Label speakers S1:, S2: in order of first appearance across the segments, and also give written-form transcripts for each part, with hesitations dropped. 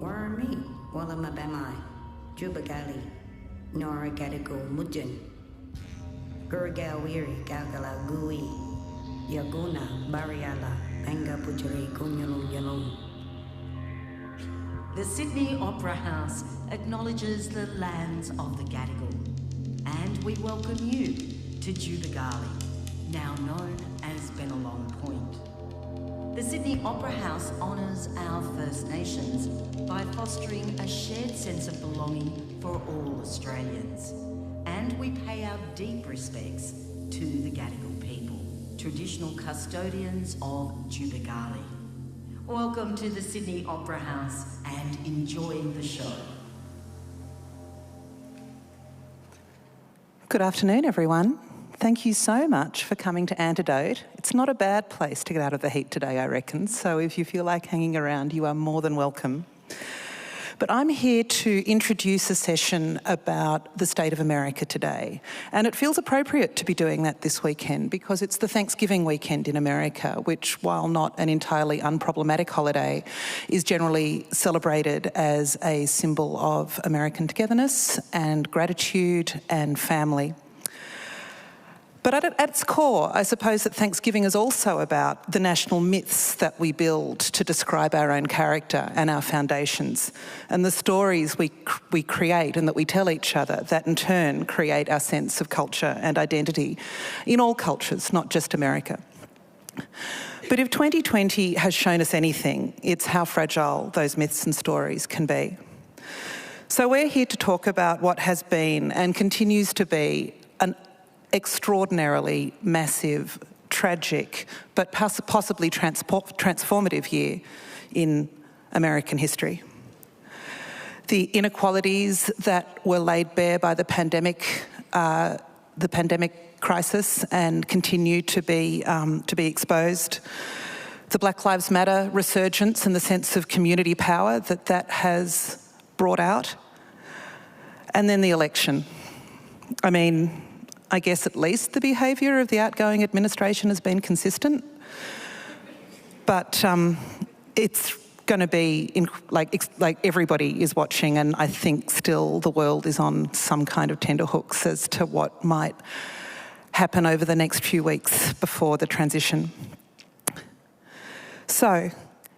S1: Warmi, Walama Bamai, Jubagali, Nora Gadigo Mujin, Gurgal Weary, Galgala Gui, Yaguna, Bariala, Banga Bujari, Gunyalum Yalum.
S2: The Sydney Opera House acknowledges the lands of the Gadigal, and we welcome you to Jubagali, now known as Bennelong Point. The Sydney Opera House honours our First Nations by fostering a shared sense of belonging for all Australians. And we pay our deep respects to the Gadigal people, traditional custodians of Jubagali. Welcome to the Sydney Opera House and enjoy the show.
S3: Good afternoon, everyone. Thank you so much for coming to Antidote. It's not a bad place to get out of the heat today, I reckon, so if you feel like hanging around, you are more than welcome. But I'm here to introduce a session about the state of America today. And it feels appropriate to be doing that this weekend because it's the Thanksgiving weekend in America, which, while not an entirely unproblematic holiday, is generally celebrated as a symbol of American togetherness and gratitude and family. But at its core, I suppose that Thanksgiving is also about the national myths that we build to describe our own character and our foundations, and the stories we create and that we tell each other that in turn create our sense of culture and identity in all cultures, not just America. But if 2020 has shown us anything, it's how fragile those myths and stories can be. So we're here to talk about what has been and continues to be an extraordinarily massive, tragic, but possibly transformative year in American history. The inequalities that were laid bare by the pandemic crisis and continue to be exposed. The Black Lives Matter resurgence and the sense of community power that has brought out. And then the election. I mean, I guess at least the behaviour of the outgoing administration has been consistent, but it's going to be like everybody is watching, and I think still the world is on some kind of tenterhooks as to what might happen over the next few weeks before the transition. So,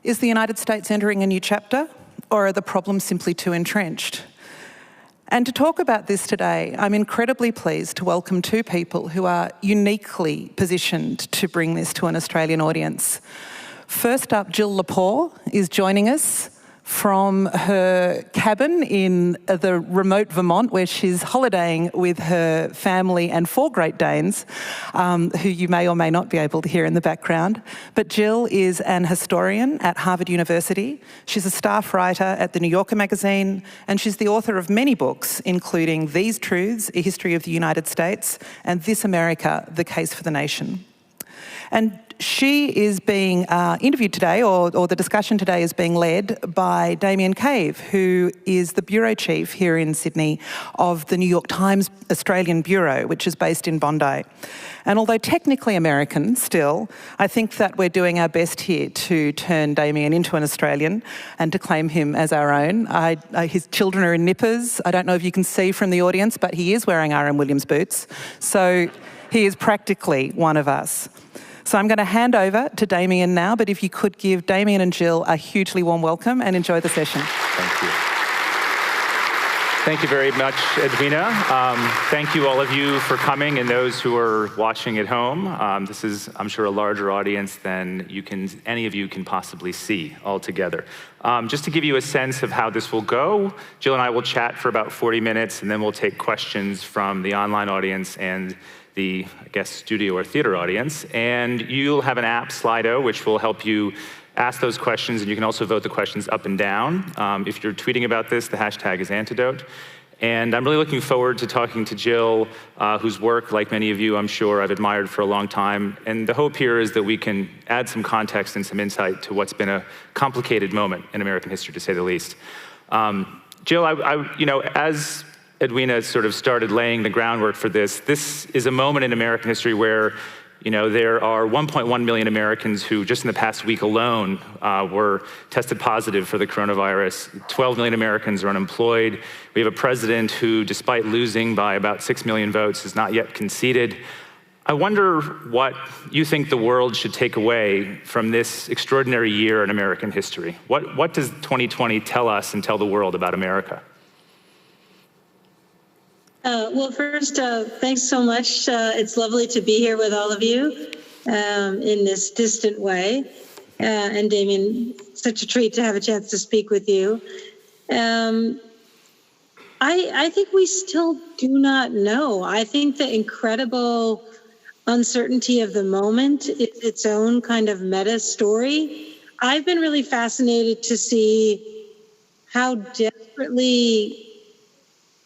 S3: is the United States entering a new chapter, or are the problems simply too entrenched? And to talk about this today, I'm incredibly pleased to welcome two people who are uniquely positioned to bring this to an Australian audience. First up, Jill Lepore is joining us from her cabin in the remote Vermont, where she's holidaying with her family and 4 Great Danes, who you may or may not be able to hear in the background. But Jill is an historian at Harvard University. She's a staff writer at the New Yorker magazine, and she's the author of many books, including These Truths, A History of the United States, and This America, The Case for the Nation. And she is being interviewed today, or the discussion today is being led by Damien Cave, who is the bureau chief here in Sydney of the New York Times Australian Bureau, which is based in Bondi. And although technically American still, I think that we're doing our best here to turn Damien into an Australian and to claim him as our own. His children are in nippers. I don't know if you can see from the audience, but he is wearing R.M. Williams boots. So he is practically one of us. So I'm going to hand over to Damien now, but if you could give Damien and Jill a hugely warm welcome and enjoy the session.
S4: Thank you. Thank you very much, Edwina. Thank you, all of you, for coming, and those who are watching at home. This is, I'm sure, a larger audience than any of you can possibly see altogether. Just to give you a sense of how this will go, Jill and I will chat for about 40 minutes, and then we'll take questions from the online audience and the, I guess, studio or theater audience. And you'll have an app, Slido, which will help you ask those questions, and you can also vote the questions up and down. If you're tweeting about this, the hashtag is Antidote. And I'm really looking forward to talking to Jill, whose work, like many of you, I'm sure, I've admired for a long time. And the hope here is that we can add some context and some insight to what's been a complicated moment in American history, to say the least. Jill, as Edwina sort of started laying the groundwork for this is a moment in American history where, there are 1.1 million Americans who just in the past week alone were tested positive for the coronavirus. 12 million Americans are unemployed. We have a president who, despite losing by about 6 million votes, has not yet conceded. I wonder what you think the world should take away from this extraordinary year in American history. What does 2020 tell us and tell the world about America?
S5: Well, first, thanks so much. It's lovely to be here with all of you in this distant way. And Damien, such a treat to have a chance to speak with you. I think we still do not know. I think the incredible uncertainty of the moment is its own kind of meta story. I've been really fascinated to see how desperately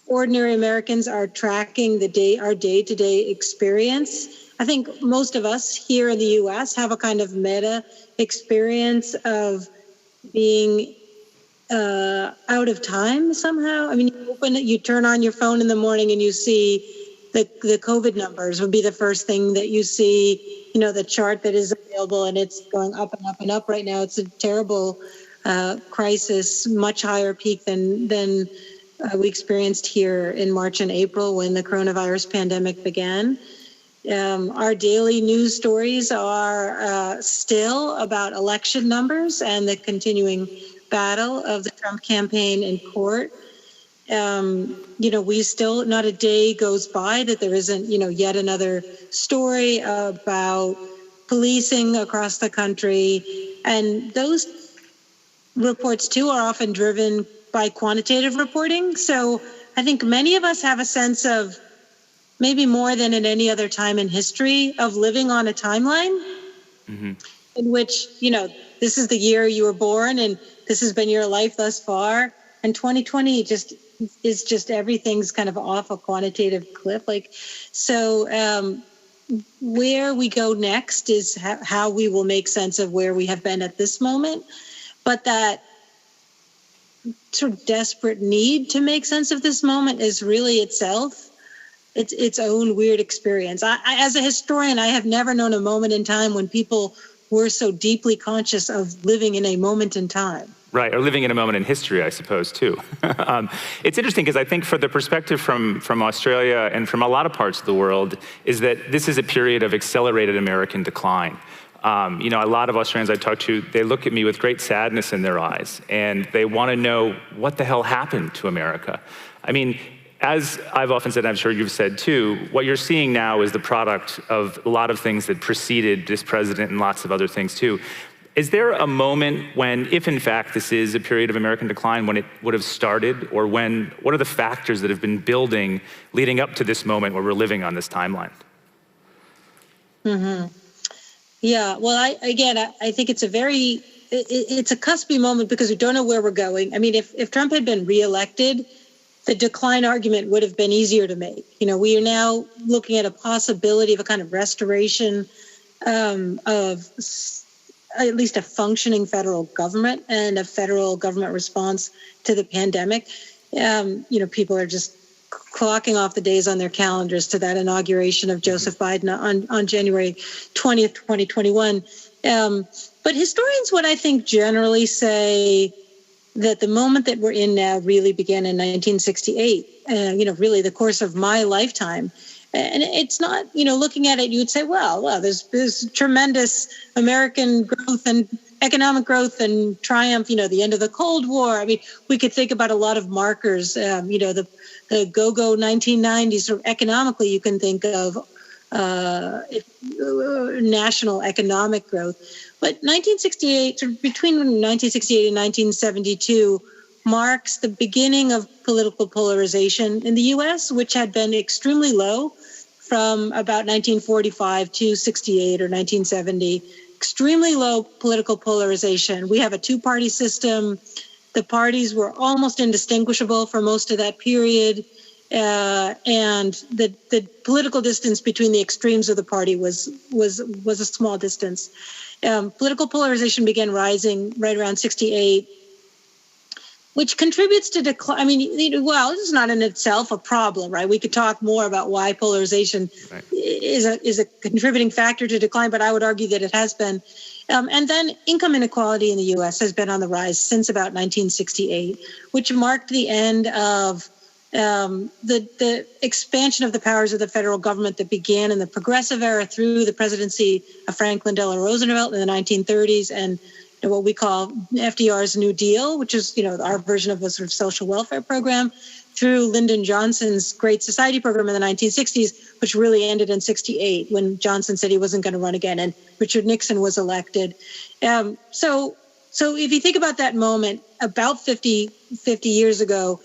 S5: ordinary Americans are tracking our day-to-day experience. I think most of us here in the U.S. have a kind of meta experience of being out of time somehow. I mean, you turn on your phone in the morning and you see the COVID numbers would be the first thing that you see, the chart that is available, and it's going up and up and up right now. It's a terrible crisis, much higher peak than we experienced here in March and April when the coronavirus pandemic began. Our daily news stories are still about election numbers and the continuing battle of the Trump campaign in court. We still, not a day goes by that there isn't, yet another story about policing across the country. And those reports, too, are often driven by quantitative reporting. So I think many of us have a sense of, maybe more than at any other time in history, of living on a timeline in which, this is the year you were born and this has been your life thus far. And 2020 is just everything's kind of off a quantitative cliff. Where we go next is how we will make sense of where we have been at this moment. But that sort of desperate need to make sense of this moment is really itself its own weird experience. I, as a historian, I have never known a moment in time when people were so deeply conscious of living in a moment in time.
S4: Right, or living in a moment in history, I suppose, too. It's interesting because I think for the perspective from Australia and from a lot of parts of the world is that this is a period of accelerated American decline. A lot of Australians I talk to, they look at me with great sadness in their eyes, and they want to know what the hell happened to America. I mean, as I've often said, I'm sure you've said too, what you're seeing now is the product of a lot of things that preceded this president and lots of other things too. Is there a moment when, if in fact this is a period of American decline, when it would have started, or what are the factors that have been building leading up to this moment where we're living on this timeline?
S5: Mm-hmm. Yeah, well, I think it's a cuspy moment because we don't know where we're going. I mean, if Trump had been reelected, the decline argument would have been easier to make. We are now looking at a possibility of a kind of restoration of at least a functioning federal government and a federal government response to the pandemic. People are just clocking off the days on their calendars to that inauguration of Joseph Biden on January 20th, 2021. But historians would, I think, generally say that the moment that we're in now really began in 1968, really the course of my lifetime. And it's not, looking at it, you would say, well, there's tremendous American growth and economic growth and triumph, the end of the Cold War. I mean, we could think about a lot of markers, the go-go 1990s. Sort of economically, you can think of national economic growth. But 1968, between 1968 and 1972, marks the beginning of political polarization in the U.S., which had been extremely low from about 1945 to 68 or 1970. Extremely low political polarization. We have a two-party system. The parties were almost indistinguishable for most of that period. And the political distance between the extremes of the party was a small distance. Political polarization began rising right around 68, which contributes to decline. I mean, well, this is not in itself a problem, right? We could talk more about why polarization is a contributing factor to decline, but I would argue that it has been. And then income inequality in the U.S. has been on the rise since about 1968, which marked the end of the expansion of the powers of the federal government that began in the progressive era through the presidency of Franklin Delano Roosevelt in the 1930s and what we call FDR's New Deal, which is, our version of a sort of social welfare program, through Lyndon Johnson's Great Society program in the 1960s, which really ended in 68 when Johnson said he wasn't going to run again and Richard Nixon was elected. So if you think about that moment, about 50 years ago,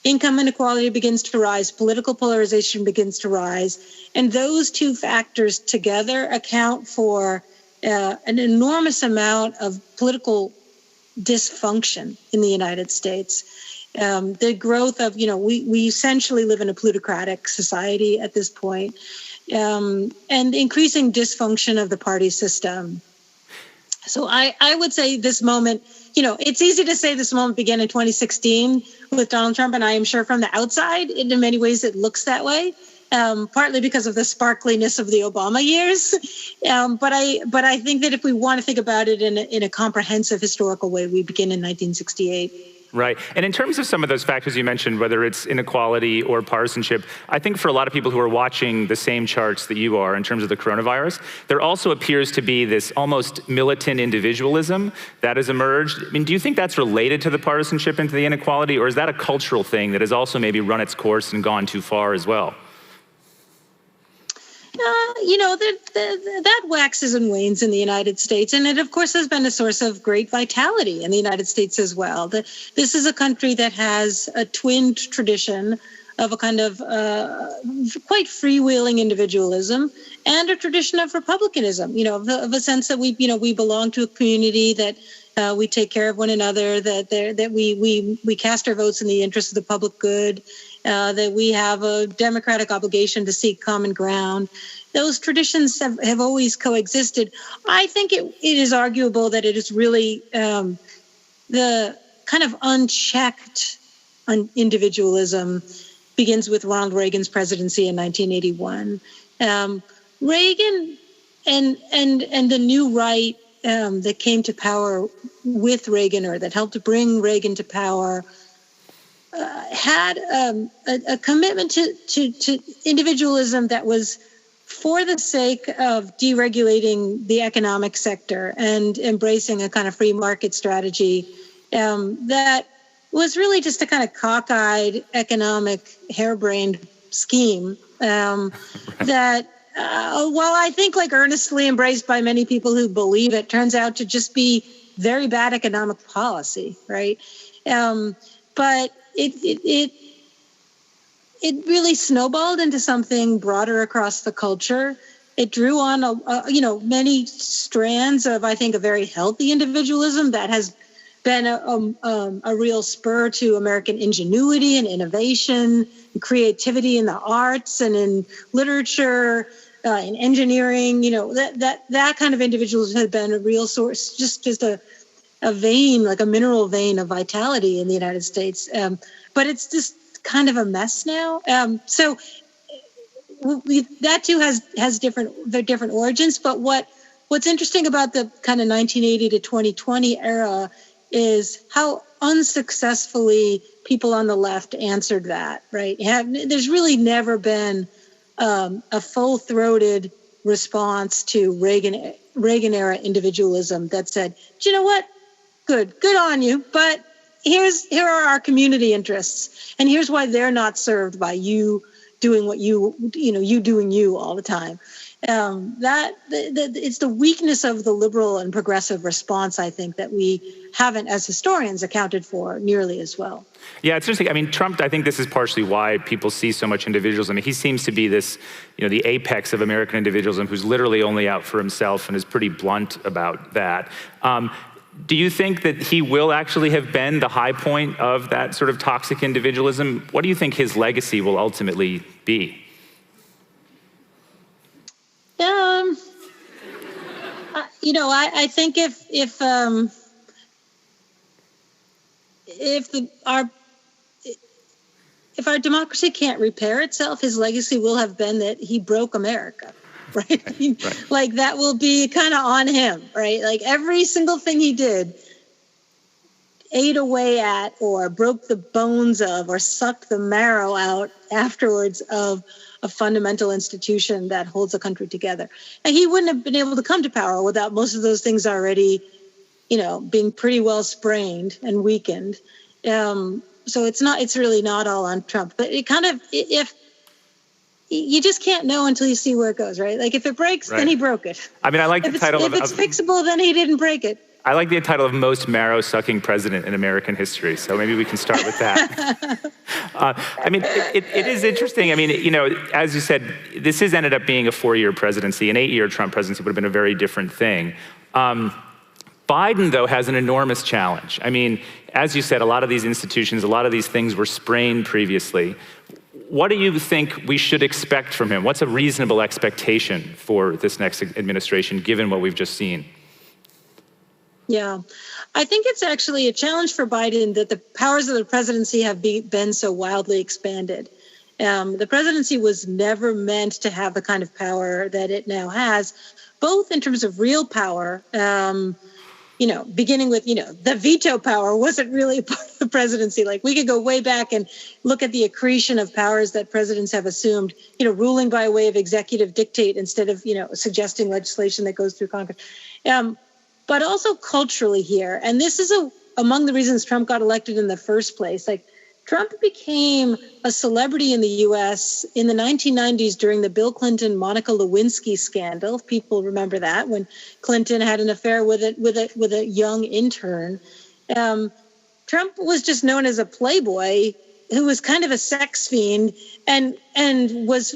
S5: income inequality begins to rise, political polarization begins to rise, and those two factors together account for an enormous amount of political dysfunction in the United States. The growth of, we essentially live in a plutocratic society at this point, and increasing dysfunction of the party system. So I would say this moment, it's easy to say this moment began in 2016 with Donald Trump, and I am sure from the outside, in many ways it looks that way. Partly because of the sparkliness of the Obama years, but I think that if we want to think about it in a comprehensive historical way, we begin in 1968.
S4: Right. And in terms of some of those factors you mentioned, whether it's inequality or partisanship, I think for a lot of people who are watching the same charts that you are in terms of the coronavirus, there also appears to be this almost militant individualism that has emerged. I mean, do you think that's related to the partisanship and to the inequality, or is that a cultural thing that has also maybe run its course and gone too far as well?
S5: That waxes and wanes in the United States. And it, of course, has been a source of great vitality in the United States as well. This is a country that has a twinned tradition of a kind of quite freewheeling individualism and a tradition of republicanism, of a sense that we belong to a community, that we take care of one another, that we cast our votes in the interest of the public good, that we have a democratic obligation to seek common ground. Those traditions have always coexisted. I think it is arguable that it is really the kind of unchecked individualism begins with Ronald Reagan's presidency in 1981. Reagan and the new right that came to power with Reagan, or that helped to bring Reagan to power, had a commitment to individualism that was for the sake of deregulating the economic sector and embracing a kind of free market strategy that was really just a kind of cockeyed economic harebrained scheme that well, I think like earnestly embraced by many people who believe it, turns out to just be very bad economic policy, right? But it really snowballed into something broader across the culture. It drew on, many strands of, I think, a very healthy individualism that has been a real spur to American ingenuity and innovation, and creativity in the arts and in literature, in engineering. That kind of individualism has been a real source, just a vein, like a mineral vein of vitality in the United States. But it's just kind of a mess now. So that too has different origins. But what's interesting about the kind of 1980 to 2020 era is how unsuccessfully people on the left answered that, right? There's really never been a full-throated response to Reagan-era individualism that said, do you know what? Good on you, but here are our community interests, and here's why they're not served by you doing what you doing you all the time. It's the weakness of the liberal and progressive response, I think, that we haven't, as historians, accounted for nearly as well.
S4: Yeah, it's interesting. I mean, Trump, I think this is partially why people see so much individualism. I mean, he seems to be this, the apex of American individualism, who's literally only out for himself and is pretty blunt about that. Do you think that he will actually have been the high point of that sort of toxic individualism? What do you think his legacy will ultimately be?
S5: I think if our democracy can't repair itself, his legacy will have been that he broke America. Right? Right. Like that will be kind of on him, right? Like every single thing he did ate away at or broke the bones of or sucked the marrow out afterwards of a fundamental institution that holds a country together. And he wouldn't have been able to come to power without most of those things already, being pretty well sprained and weakened. So it's really not all on Trump, but it kind of, if you just can't know until you see where it goes, right? Like if it breaks, then he broke it.
S4: I mean, I like the title
S5: of... If it's fixable, then he didn't break it.
S4: I like the title of most marrow-sucking president in American history, so maybe we can start with that. I mean, it is interesting. I mean, as you said, this has ended up being a 4-year presidency. An 8-year Trump presidency would have been a very different thing. Biden, though, has an enormous challenge. I mean, as you said, a lot of these institutions, a lot of these things were sprained previously. What do you think we should expect from him? What's a reasonable expectation for this next administration, given what we've just seen?
S5: Yeah, I think it's actually a challenge for Biden that the powers of the presidency have been so wildly expanded. The presidency was never meant to have the kind of power that it now has, both in terms of real power, beginning with, the veto power wasn't really part of the presidency. Like we could go way back and look at the accretion of powers that presidents have assumed, ruling by way of executive dictate instead of, suggesting legislation that goes through Congress. But also culturally here. And this is among the reasons Trump got elected in the first place. Like Trump became a celebrity in the U.S. in the 1990s during the Bill Clinton Monica Lewinsky scandal. If people remember that, when Clinton had an affair with a young intern. Trump was just known as a playboy who was kind of a sex fiend and was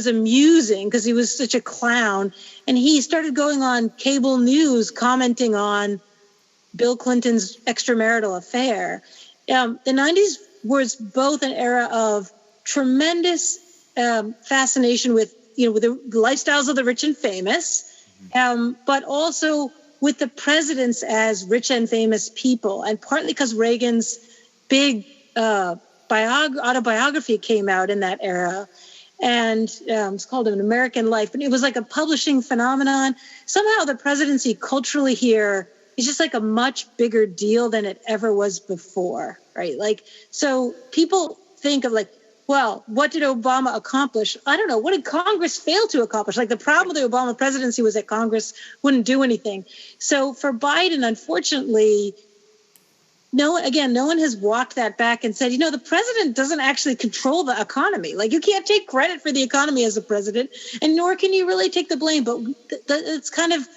S5: amusing because he was such a clown. And he started going on cable news commenting on Bill Clinton's extramarital affair. The 90s was both an era of tremendous fascination with the lifestyles of the rich and famous, but also with the presidents as rich and famous people, and partly because Reagan's big autobiography came out in that era, and it's called An American Life, but it was like a publishing phenomenon. Somehow the presidency culturally here is just like a much bigger deal than it ever was before, right? Like, so people think of like, well, what did Obama accomplish? I don't know. What did Congress fail to accomplish? Like the problem with the Obama presidency was that Congress wouldn't do anything. So for Biden, unfortunately, no one has walked that back and said, the president doesn't actually control the economy. Like, you can't take credit for the economy as a president, and nor can you really take the blame. But it's kind of,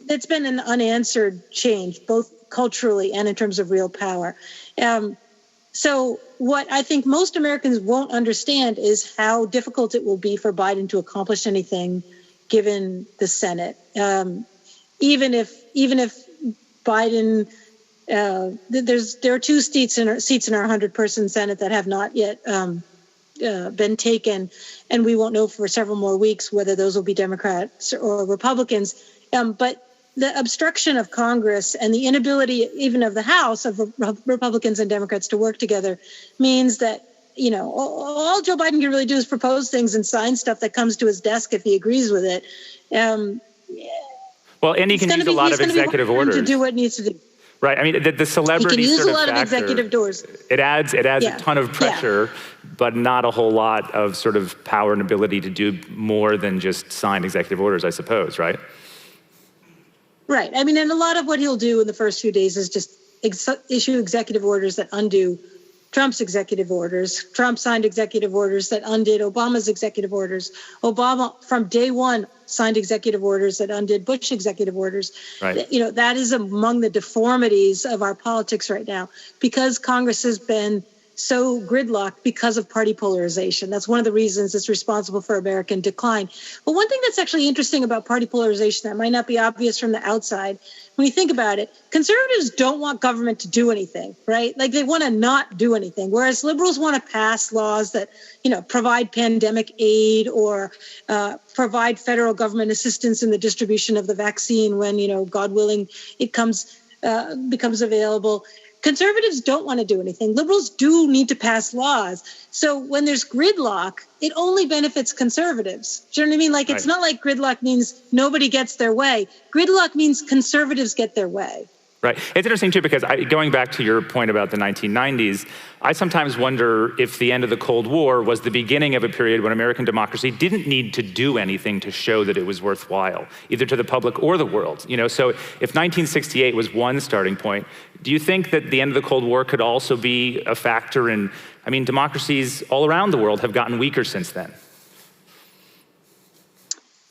S5: it's been an unanswered change, both culturally and in terms of real power. So what I think most Americans won't understand is how difficult it will be for Biden to accomplish anything given the Senate. Even if Biden, there are 2 seats in our 100-person Senate that have not yet been taken, and we won't know for several more weeks whether those will be Democrats or Republicans. But the obstruction of Congress and the inability even of the House of Republicans and Democrats to work together means that, all Joe Biden can really do is propose things and sign stuff that comes to his desk if he agrees with it.
S4: Well, and he can use a lot of executive orders
S5: to do what needs to do.
S4: Right. I mean, the celebrity
S5: he can use
S4: sort
S5: a lot
S4: of
S5: of executive doors.
S4: It adds a ton of pressure, but not a whole lot of sort of power and ability to do more than just sign executive orders, I suppose, right?
S5: Right. I mean, and a lot of what he'll do in the first few days is just issue executive orders that undo Trump's executive orders. Trump signed executive orders that undid Obama's executive orders. Obama, from day one, signed executive orders that undid Bush executive orders.
S4: Right.
S5: That is among the deformities of our politics right now, because Congress has been so gridlocked because of party polarization. That's one of the reasons it's responsible for American decline. But one thing that's actually interesting about party polarization that might not be obvious from the outside, when you think about it, conservatives don't want government to do anything, right? Like, they want to not do anything, whereas liberals want to pass laws that, provide pandemic aid or provide federal government assistance in the distribution of the vaccine when, God willing, it becomes available. Conservatives don't want to do anything. Liberals do need to pass laws. So when there's gridlock, it only benefits conservatives. Do you know what I mean? Like, it's not like gridlock means nobody gets their way. Gridlock means conservatives get their way.
S4: Right. It's interesting, too, because going back to your point about the 1990s, I sometimes wonder if the end of the Cold War was the beginning of a period when American democracy didn't need to do anything to show that it was worthwhile, either to the public or the world. So if 1968 was one starting point, do you think that the end of the Cold War could also be a factor in, democracies all around the world have gotten weaker since then?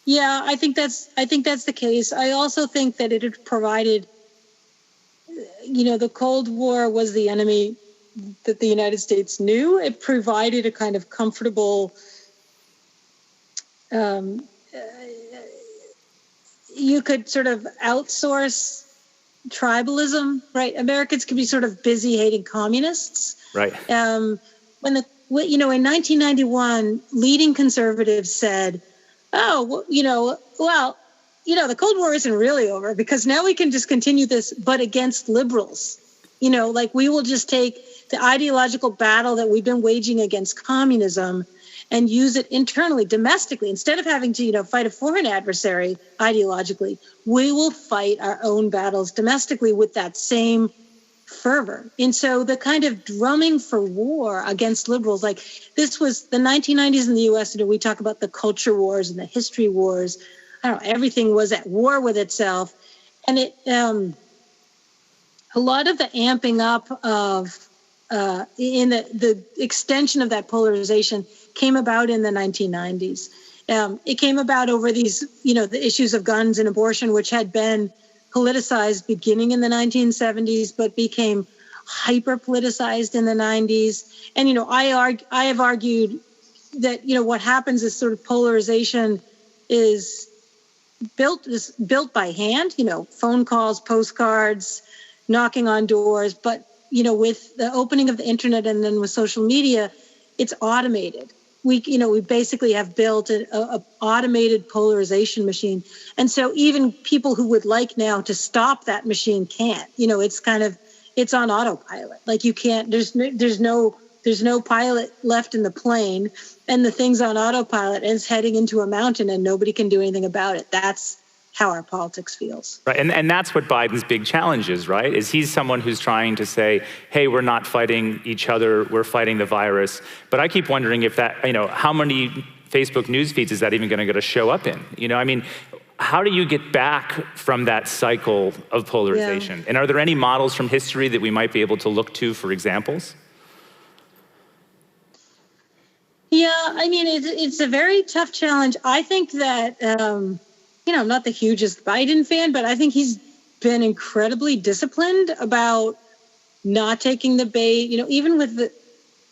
S5: Yeah, I think that's the case. I also think that it had provided, the Cold War was the enemy that the United States knew. It provided a kind of comfortable, you could sort of outsource tribalism, right? Americans could be sort of busy hating communists.
S4: Right.
S5: In 1991, leading conservatives said, the Cold War isn't really over because now we can just continue this, but against liberals. We will just take the ideological battle that we've been waging against communism and use it internally, domestically. Instead of having to, fight a foreign adversary ideologically, we will fight our own battles domestically with that same fervor. And so the kind of drumming for war against liberals, like this was the 1990s in the US, we talk about the culture wars and the history wars. Everything was at war with itself. And a lot of the amping up of, in the extension of that polarization came about in the 1990s. It came about over these, the issues of guns and abortion, which had been politicized beginning in the 1970s, but became hyper-politicized in the 90s. And, I have argued that, what happens is sort of polarization is built by hand, phone calls, postcards, knocking on doors. But, with the opening of the internet and then with social media, it's automated. We basically have built an automated polarization machine. And so even people who would like now to stop that machine can't. It's on autopilot. Like, you can't, there's no pilot left in the plane, and the thing's on autopilot and it's heading into a mountain and nobody can do anything about it. That's how our politics feels.
S4: Right, and that's what Biden's big challenge is, right? Is he's someone who's trying to say, hey, we're not fighting each other, we're fighting the virus. But I keep wondering if that, how many Facebook news feeds is that even going to show up in? how do you get back from that cycle of polarization? And are there any models from history that we might be able to look to for examples?
S5: Yeah, I mean, it's a very tough challenge. I think that, I'm not the hugest Biden fan, but I think he's been incredibly disciplined about not taking the bait, even with the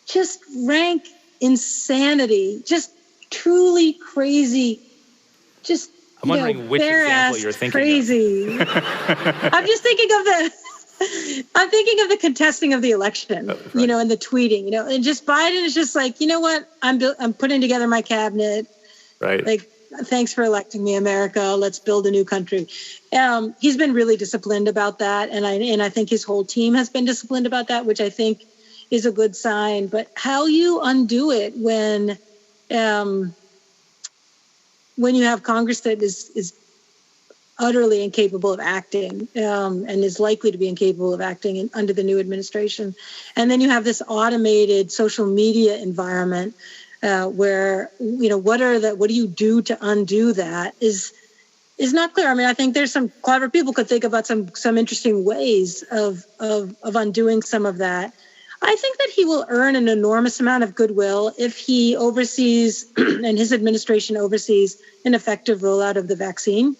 S5: just rank insanity, just truly crazy, just,
S4: I'm wondering which example you're thinking
S5: crazy.
S4: of.
S5: I'm just thinking of the contesting of the election,
S4: right.
S5: And the tweeting, and just Biden is just like, you know what, I'm putting together my cabinet.
S4: Right.
S5: Like, thanks for electing me, America. Let's build a new country. He's been really disciplined about that. And I think his whole team has been disciplined about that, which I think is a good sign. But how you undo it when you have Congress that is utterly incapable of acting and is likely to be incapable of acting under the new administration. And then you have this automated social media environment where, what do you do to undo that is not clear. I mean, I think there's some clever people could think about some interesting ways of undoing some of that. I think that he will earn an enormous amount of goodwill if he oversees and his administration oversees an effective rollout of the vaccine.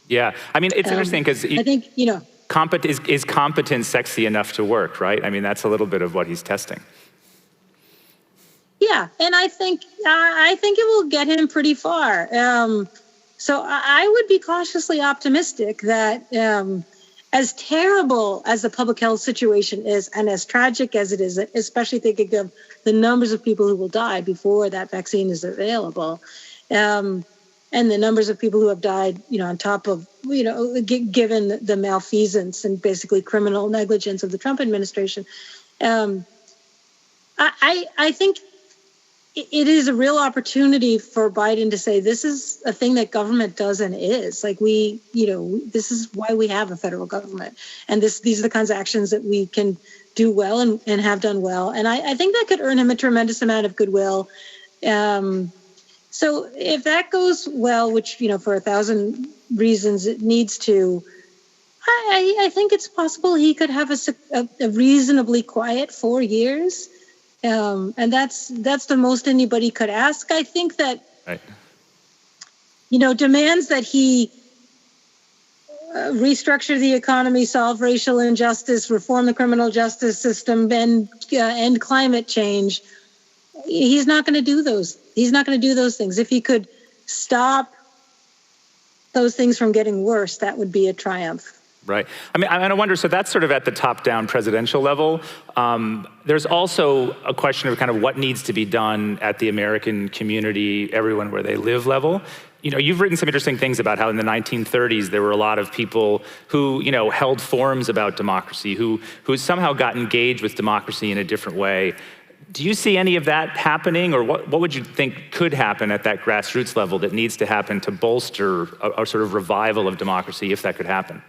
S4: Yeah, I mean, it's interesting because
S5: I think,
S4: is competence sexy enough to work, right? I mean, that's a little bit of what he's testing.
S5: Yeah, and I think it will get him pretty far. So I would be cautiously optimistic that as terrible as the public health situation is and as tragic as it is, especially thinking of the numbers of people who will die before that vaccine is available, and the numbers of people who have died, on top of, given the malfeasance and basically criminal negligence of the Trump administration, I think it is a real opportunity for Biden to say this is a thing that government does and is. Like this is why we have a federal government. And these are the kinds of actions that we can do well and have done well. And I think that could earn him a tremendous amount of goodwill. So if that goes well, which, for 1,000 reasons it needs to, I think it's possible he could have a reasonably quiet 4 years. And that's the most anybody could ask. I think that,
S4: right.
S5: Demands that he restructure the economy, solve racial injustice, reform the criminal justice system, and end climate change. He's not going to do those. He's not going to do those things. If he could stop those things from getting worse, that would be a triumph.
S4: Right. I mean, I wonder, so that's sort of at the top-down presidential level. There's also a question of kind of what needs to be done at the American community, everyone where they live level. You've written some interesting things about how in the 1930s there were a lot of people who, held forums about democracy, who somehow got engaged with democracy in a different way. Do you see any of that happening, or what would you think could happen at that grassroots level that needs to happen to bolster a sort of revival of democracy, if that could happen?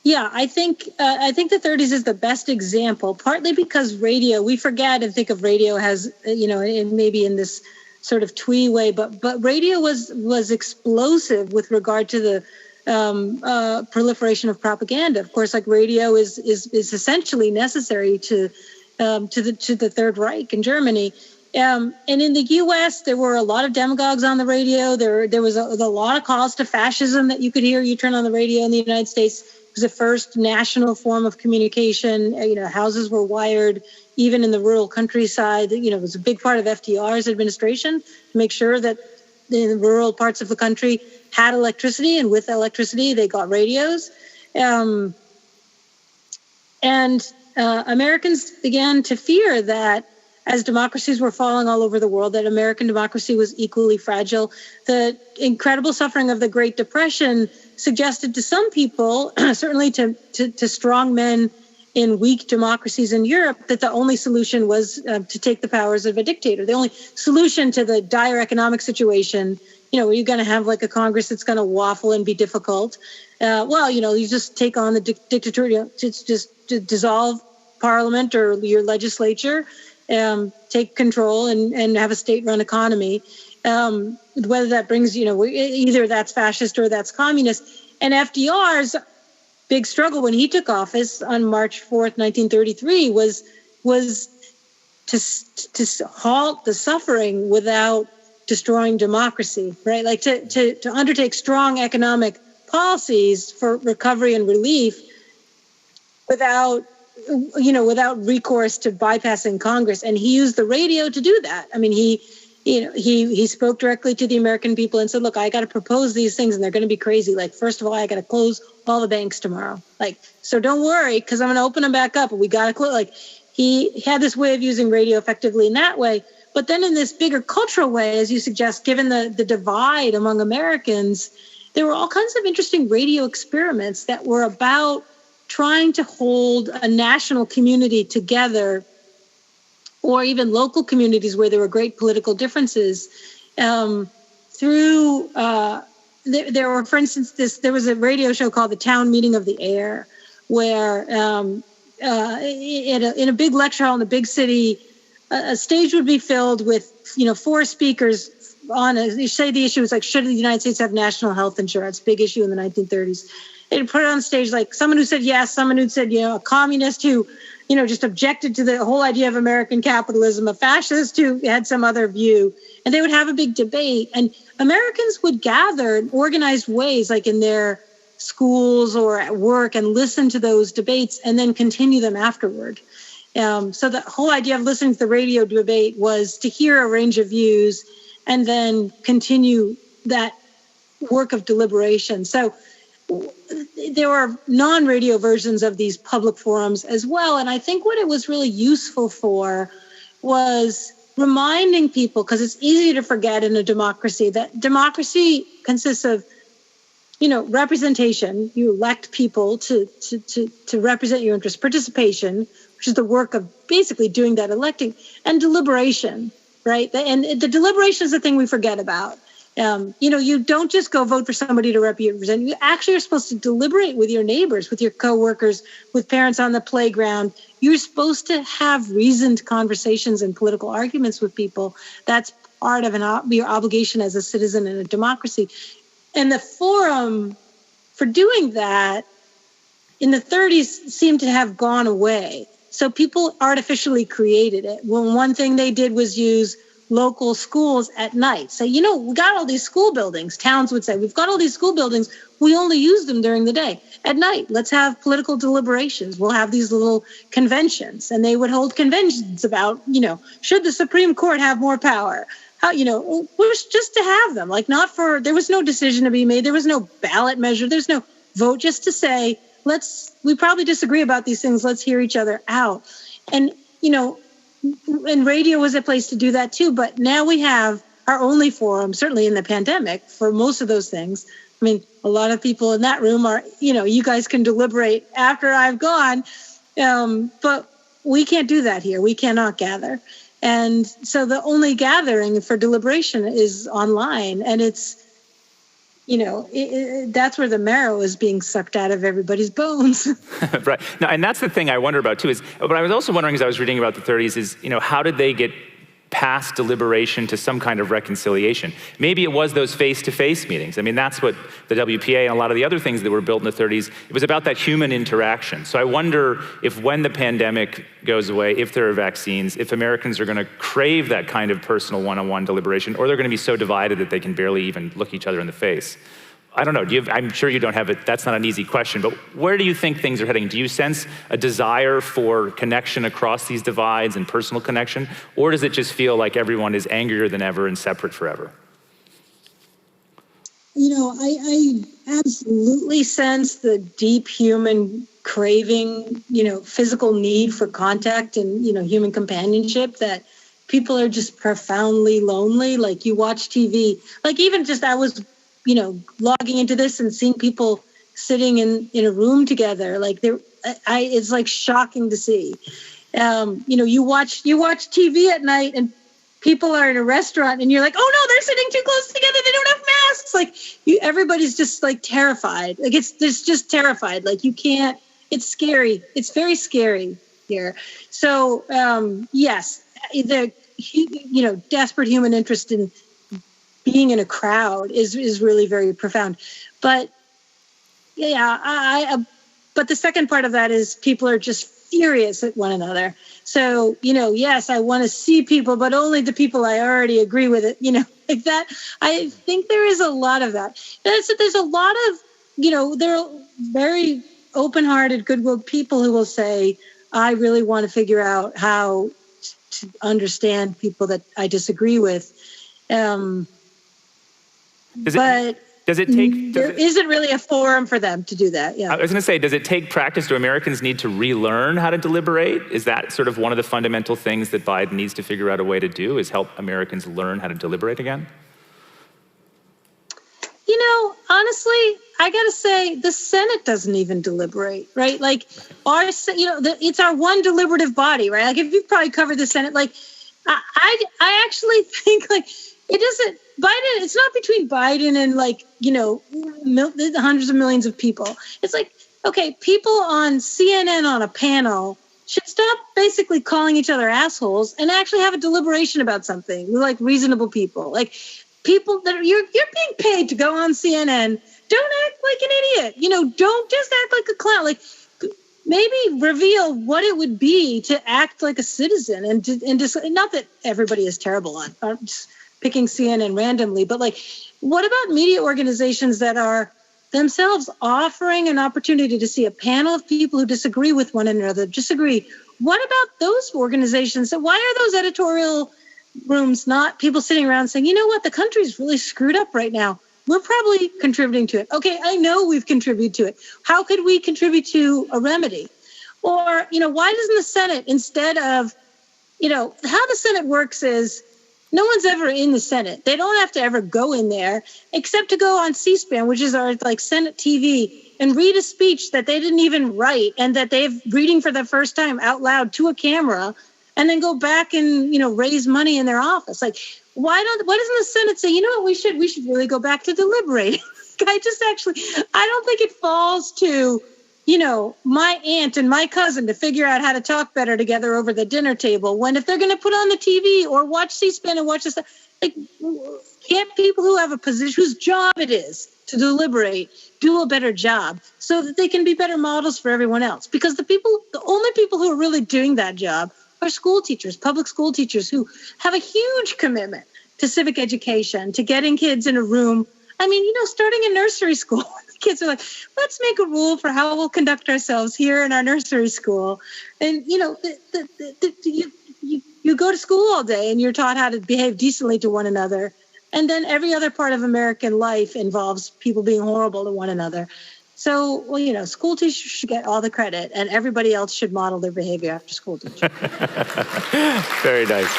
S5: Yeah, I think the 30s is the best example, partly because radio, we forget and think of radio as, maybe in this sort of twee way, but radio was explosive with regard to the proliferation of propaganda. Of course, like radio is essentially necessary to the Third Reich in Germany. And in the U.S., there were a lot of demagogues on the radio. There was a lot of calls to fascism that you could hear. You turn on the radio in the United States. It was the first national form of communication. Houses were wired, even in the rural countryside. It was a big part of FDR's administration to make sure that the rural parts of the country had electricity, and with electricity, they got radios. Americans began to fear that as democracies were falling all over the world, that American democracy was equally fragile. The incredible suffering of the Great Depression suggested to some people, certainly to strong men in weak democracies in Europe, that the only solution was to take the powers of a dictator. The only solution to the dire economic situation, where you're going to have like a Congress that's going to waffle and be difficult. You just take on the dictator, just dissolve parliament or your legislature, take control and have a state-run economy. whether that brings, either that's fascist or that's communist. And FDR's big struggle when he took office on March 4th, 1933, was to halt the suffering without destroying democracy, right? Like to undertake strong economic policies for recovery and relief without recourse to bypassing Congress. And he used the radio to do that. I mean, he spoke directly to the American people and said, look, I got to propose these things and they're going to be crazy. Like, first of all, I got to close all the banks tomorrow. Like, so don't worry, because I'm going to open them back up, and we got to close. Like, he had this way of using radio effectively in that way. But then in this bigger cultural way, as you suggest, given the divide among Americans, there were all kinds of interesting radio experiments that were about trying to hold a national community together, or even local communities where there were great political differences, through there were, for instance, there was a radio show called The Town Meeting of the Air, where in a big lecture hall in a big city, a stage would be filled with 4 speakers on you say the issue was like, should the United States have national health insurance? Big issue in the 1930s. They'd put it on stage like someone who said yes, someone who said, a communist who, just objected to the whole idea of American capitalism, a fascist who had some other view, and they would have a big debate. And Americans would gather in organized ways, like in their schools or at work, and listen to those debates and then continue them afterward. So the whole idea of listening to the radio debate was to hear a range of views and then continue that work of deliberation. So there were non-radio versions of these public forums as well. And I think what it was really useful for was reminding people, because it's easy to forget in a democracy, that democracy consists of, representation. You elect people to represent your interests, participation, which is the work of basically doing that electing, and deliberation, right? And the deliberation is the thing we forget about. You don't just go vote for somebody to represent. You actually are supposed to deliberate with your neighbors, with your coworkers, with parents on the playground. You're supposed to have reasoned conversations and political arguments with people. That's part of your obligation as a citizen in a democracy. And the forum for doing that in the 30s seemed to have gone away. So people artificially created it. Well, one thing they did was use local schools at night. So, we got all these school buildings. Towns would say, we've got all these school buildings. We only use them during the day. At night, let's have political deliberations. We'll have these little conventions. And they would hold conventions about, should the Supreme Court have more power? How, just to have them. Like, there was no decision to be made. There was no ballot measure. There's no vote, just to say, we probably disagree about these things. Let's hear each other out. And, and radio was a place to do that too. But now we have our only forum, certainly in the pandemic, for most of those things. I mean, a lot of people in that room are, you guys can deliberate after I've gone. But we can't do that here. We cannot gather. And so the only gathering for deliberation is online. And it's, that's where the marrow is being sucked out of everybody's bones.
S4: Right. Now, and that's the thing I wonder about too, but I was also wondering as I was reading about the 30s is, how did they get past deliberation to some kind of reconciliation? Maybe it was those face-to-face meetings. I mean, that's what the WPA and a lot of the other things that were built in the 30s, it was about that human interaction. So I wonder if when the pandemic goes away, if there are vaccines, if Americans are going to crave that kind of personal one-on-one deliberation, or they're going to be so divided that they can barely even look each other in the face. I don't know, I'm sure you don't have it, that's not an easy question, but where do you think things are heading? Do you sense a desire for connection across these divides and personal connection? Or does it just feel like everyone is angrier than ever and separate forever?
S5: I absolutely sense the deep human craving, physical need for contact and, human companionship, that people are just profoundly lonely. Like, you watch TV, like even just I was logging into this and seeing people sitting in a room together, like it's like shocking to see. You watch TV at night and people are in a restaurant and you're like, oh no, they're sitting too close together. They don't have masks. Like everybody's just like terrified. Like it's just terrified. Like you can't, it's scary. It's very scary here. So yes, the desperate human interest in being in a crowd is really very profound. But yeah, but the second part of that is people are just furious at one another. So, yes, I want to see people, but only the people I already agree with it, like that. I think there is a lot of that. There's a lot of, there are very open-hearted, good-willed people who will say, I really want to figure out how to understand people that I disagree with. There isn't really a forum for them to do that. Yeah.
S4: I was going to say, does it take practice? Do Americans need to relearn how to deliberate? Is that sort of one of the fundamental things that Biden needs to figure out a way to do, is help Americans learn how to deliberate again?
S5: Honestly, I got to say, the Senate doesn't even deliberate, right? Like, it's our one deliberative body, right? Like, if you've probably covered the Senate, like, I actually think, like, it isn't Biden. It's not between Biden and, like, hundreds of millions of people. It's like, okay, people on CNN on a panel should stop basically calling each other assholes and actually have a deliberation about something. We're like reasonable people, like people that you're being paid to go on CNN. Don't act like an idiot. Don't just act like a clown. Like, maybe reveal what it would be to act like a citizen and just not that everybody is terrible on. I'm just picking CNN randomly, but like, what about media organizations that are themselves offering an opportunity to see a panel of people who disagree with one another, What about those organizations? So why are those editorial rooms not people sitting around saying, you know what, the country's really screwed up right now. We're probably contributing to it. Okay, I know we've contributed to it. How could we contribute to a remedy? Or, why doesn't the Senate, instead of, how the Senate works is, no one's ever in the Senate. They don't have to ever go in there except to go on C-SPAN, which is our like Senate TV, and read a speech that they didn't even write and that they're reading for the first time out loud to a camera, and then go back and, raise money in their office. Like, why doesn't the Senate say, you know what, we should really go back to deliberating? I don't think it falls to, my aunt and my cousin to figure out how to talk better together over the dinner table, when if they're going to put on the TV or watch C-SPAN and watch this, like, can't people who have a position whose job it is to deliberate do a better job so that they can be better models for everyone else? Because the only people who are really doing that job are school teachers, public school teachers, who have a huge commitment to civic education, to getting kids in a room. I mean, starting in nursery school, kids are like, let's make a rule for how we'll conduct ourselves here in our nursery school. And, you go to school all day and you're taught how to behave decently to one another. And then every other part of American life involves people being horrible to one another. So, school teachers should get all the credit, and everybody else should model their behavior after school teachers.
S4: Very nice.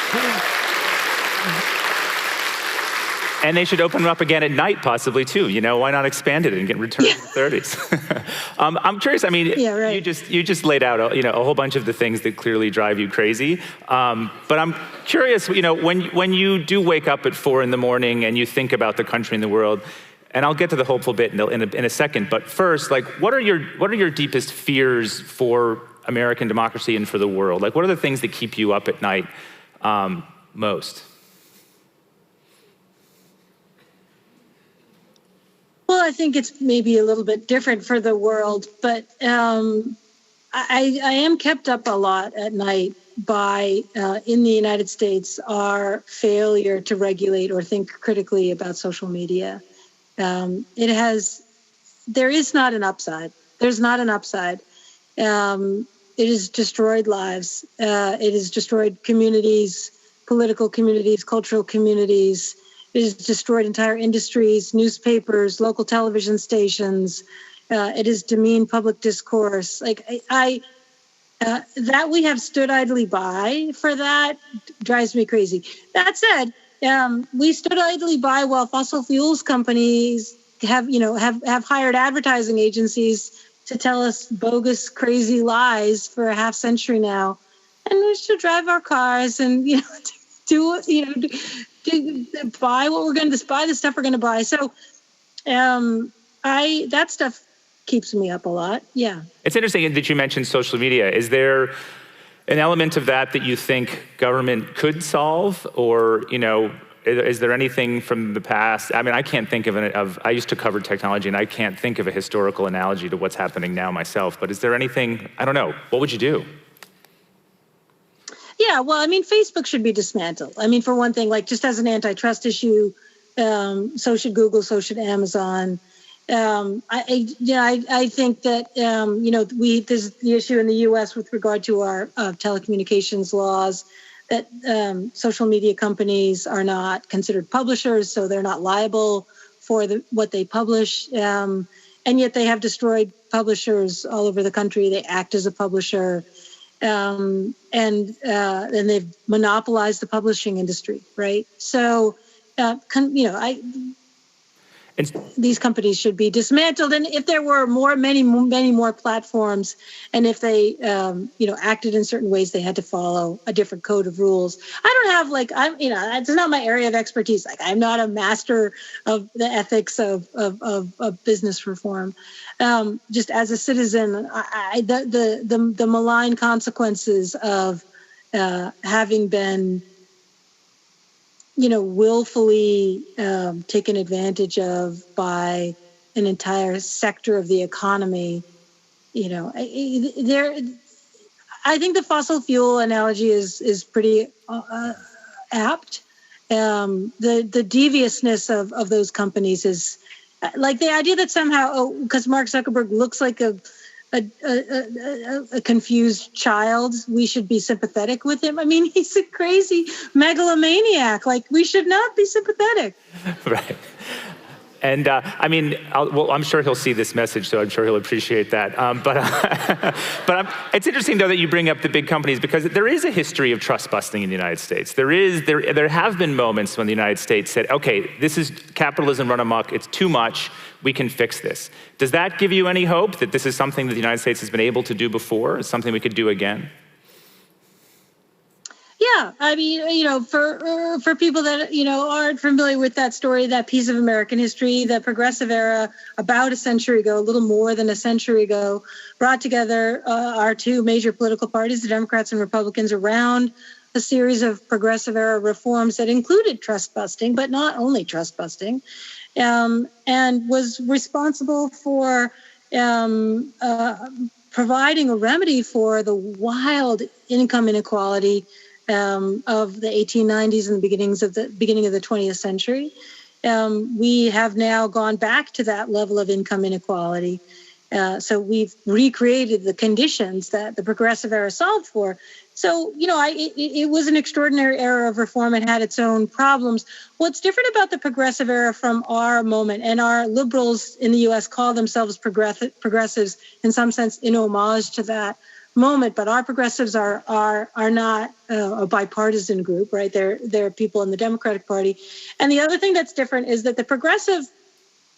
S4: And they should open them up again at night, possibly, too. Why not expand it and get returned to the 30s? I'm curious. I mean, yeah, right. you just laid out, a whole bunch of the things that clearly drive you crazy. But I'm curious, when you do wake up at 4 in the morning and you think about the country and the world, and I'll get to the hopeful bit in a second. But first, like, what are your deepest fears for American democracy and for the world? Like, what are the things that keep you up at night most?
S5: Well, I think it's maybe a little bit different for the world, but I am kept up a lot at night by, in the United States, our failure to regulate or think critically about social media. There is not an upside. There's not an upside. It has destroyed lives. It has destroyed communities, political communities, cultural communities. It has destroyed entire industries, newspapers, local television stations. It has demeaned public discourse. Like, that we have stood idly by for that drives me crazy. That said, we stood idly by while fossil fuels companies have hired advertising agencies to tell us bogus, crazy lies for a half century now, and we should drive our cars and buy what we're going to buy, the stuff we're going to buy. So, that stuff keeps me up a lot. Yeah.
S4: It's interesting that you mentioned social media. Is there an element of that you think government could solve, or, Is there anything from the past? I mean, I can't think I used to cover technology, and I can't think of a historical analogy to what's happening now myself, but is there anything, I don't know, what would you do?
S5: Yeah, well, I mean, Facebook should be dismantled. I mean, for one thing, like just as an antitrust issue, so should Google, so should Amazon. I think that, there's the issue in the U.S. with regard to our telecommunications laws, that social media companies are not considered publishers, so they're not liable for what they publish. And yet they have destroyed publishers all over the country. They act as a publisher. And they've monopolized the publishing industry, right? So, these companies should be dismantled. And if there were many more platforms, and if they, acted in certain ways, they had to follow a different code of rules. I don't have it's not my area of expertise. Like, I'm not a master of the ethics of business reform. Just as a citizen, the malign consequences of having been willfully taken advantage of by an entire sector of the economy. I think the fossil fuel analogy is pretty apt. The deviousness of those companies is like the idea that somehow, because Mark Zuckerberg looks like a confused child, we should be sympathetic with him. I mean, he's a crazy megalomaniac. Like, we should not be sympathetic.
S4: Right. And I'm sure he'll see this message, so I'm sure he'll appreciate that. But it's interesting, though, that you bring up the big companies, because there is a history of trust busting in the United States. There have been moments when the United States said, okay, this is capitalism run amok, it's too much, we can fix this. Does that give you any hope that this is something that the United States has been able to do before, something we could do again?
S5: Yeah, I mean, for people that, aren't familiar with that story, that piece of American history, the progressive era, about a century ago, a little more than a century ago, brought together our two major political parties, the Democrats and Republicans, around a series of progressive era reforms that included trust busting, but not only trust busting, and was responsible for providing a remedy for the wild income inequality of the 1890s and the beginning of the 20th century. We have now gone back to that level of income inequality. So we've recreated the conditions that the progressive era solved for. So, it was an extraordinary era of reform. It had its own problems. What's different about the progressive era from our moment, and our liberals in the U.S. call themselves progressives in some sense in homage to that moment, but our progressives are not a bipartisan group, right? They're people in the Democratic Party. And the other thing that's different is that the progressive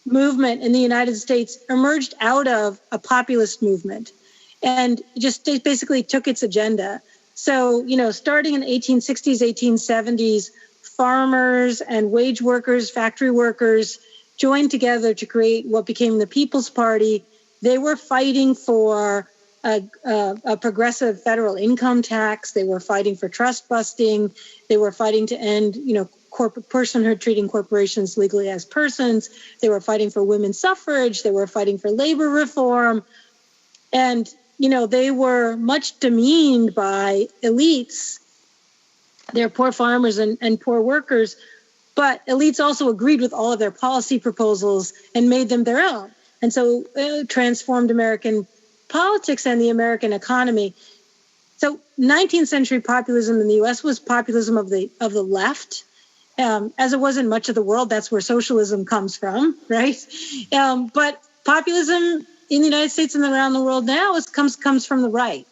S5: movement in the United States emerged out of a populist movement and just basically took its agenda. So, starting in the 1860s, 1870s, farmers and wage workers, factory workers joined together to create what became the People's Party. They were fighting for a progressive federal income tax. They were fighting for trust busting. They were fighting to end, corporate personhood, treating corporations legally as persons. They were fighting for women's suffrage. They were fighting for labor reform. And, they were much demeaned by elites. They're poor farmers and poor workers. But elites also agreed with all of their policy proposals and made them their own. And so transformed American politics and the American economy. So 19th century populism in the U.S. was populism of the left, as it was in much of the world. That's where socialism comes from, right? But populism in the United States and around the world now comes from the right.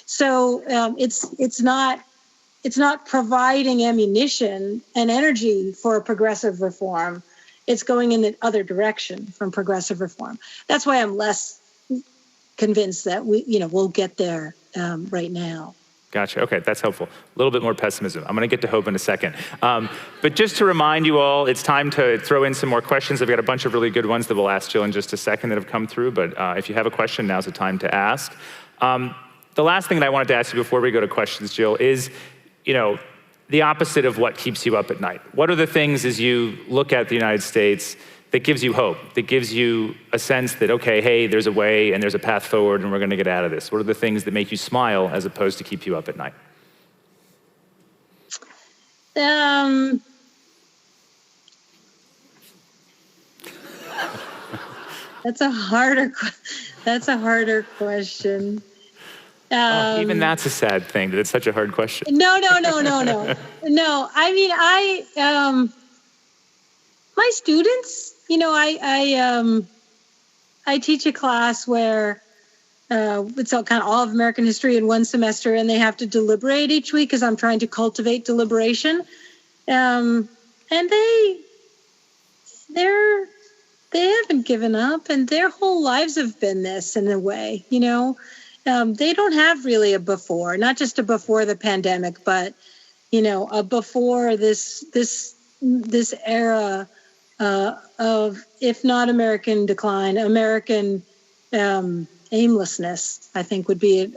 S5: So it's not providing ammunition and energy for progressive reform. It's going in the other direction from progressive reform. That's why I'm less convinced that we'll get there right now.
S4: Gotcha. Okay, that's helpful. A little bit more pessimism. I'm going to get to hope in a second. But just to remind you all, it's time to throw in some more questions. I've got a bunch of really good ones that we'll ask Jill in just a second that have come through. But if you have a question, now's the time to ask. The last thing that I wanted to ask you before we go to questions, Jill, is, the opposite of what keeps you up at night. What are the things as you look at the United States that gives you hope, that gives you a sense that, okay, hey, there's a way and there's a path forward and we're gonna get out of this? What are the things that make you smile as opposed to keep you up at night?
S5: That's a harder question.
S4: Even that's a sad thing, that it's such a hard question.
S5: No. No, I mean, my students, I teach a class where it's all kind of all of American history in one semester, and they have to deliberate each week because I'm trying to cultivate deliberation. And they haven't given up, and their whole lives have been this in a way, They don't have really a before, not just a before the pandemic, but, a before this era of, if not American decline, American aimlessness, I think would be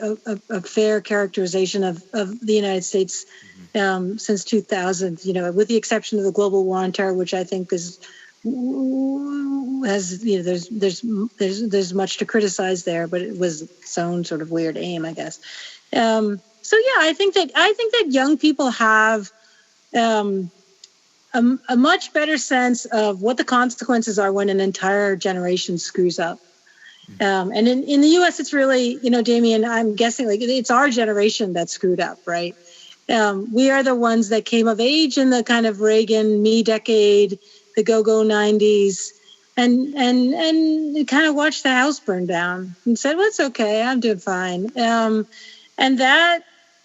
S5: a fair characterization of the United States since 2000, with the exception of the global war on terror, which I think there's much to criticize there, but it was its own sort of weird aim, I guess. I think that young people have a much better sense of what the consequences are when an entire generation screws up. And in the U.S., it's really, Damien, I'm guessing it's our generation that screwed up, right? We are the ones that came of age in the kind of Reagan, me decade, the go-go 90s, and kind of watched the house burn down and said, well, it's okay, I'm doing fine. And